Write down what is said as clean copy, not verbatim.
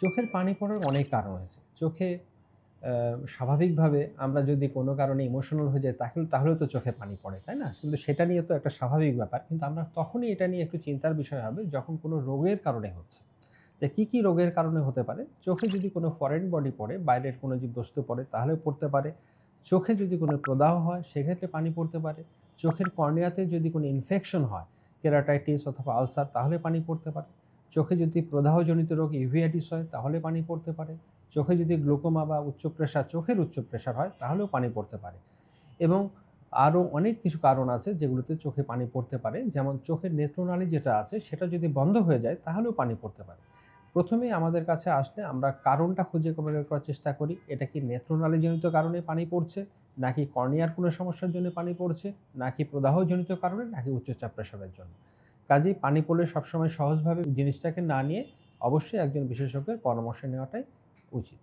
চোখের পানি পড়ার অনেক কারণ আছে। চোখে স্বাভাবিকভাবে আমরা যদি কোনো কারণে ইমোশনাল হয়ে যাই তাহলেও তো চোখে পানি পড়ে, তাই না? কিন্তু সেটা নিয়ে তো একটা স্বাভাবিক ব্যাপার। কিন্তু আমরা তখনই এটা নিয়ে একটু চিন্তার বিষয় হবে যখন কোনো রোগের কারণে হচ্ছে। যে কী রোগের কারণে হতে পারে? চোখে যদি কোনো ফরেন বডি পড়ে, বাইরের কোনো যে বস্তু পড়ে তাহলেও পড়তে পারে। চোখে যদি কোনো প্রদাহ হয় সেক্ষেত্রে পানি পড়তে পারে। চোখের কর্নিয়াতে যদি কোনো ইনফেকশন হয়, কেরাটাইটিস অথবা আলসার তাহলে পানি পড়তে পারে। চোখে যদি প্রদাহজনিত রোগ ইউভিয়াইটিস হয় তাহলে পানি পড়তে পারে। চোখে যদি গ্লোকোমা বা চোখের উচ্চ প্রেশার হয় তাহলেও পানি পড়তে পারে। এবং আরও অনেক কিছু কারণ আছে যেগুলোতে চোখে পানি পড়তে পারে। যেমন চোখের নেত্রনালী যেটা আছে সেটা যদি বন্ধ হয়ে যায় তাহলেও পানি পড়তে পারে। প্রথমেই আমাদের কাছে আসলে আমরা কারণটা খুঁজে বের করার চেষ্টা করি। এটা কি নেত্রনালীজনিত কারণে পানি পড়ছে? নাকি কর্নিয়ার কোনো সমস্যার জন্য পানি পড়ছে? নাকি প্রদাহজনিত কারণে? নাকি উচ্চচাপ প্রেশারের জন্য? কাজেই পানি পড়লে সবসময় সহজভাবে জিনিসটাকে না নিয়ে অবশ্যই একজন বিশেষজ্ঞের পরামর্শ নেওয়াটাই উচিত।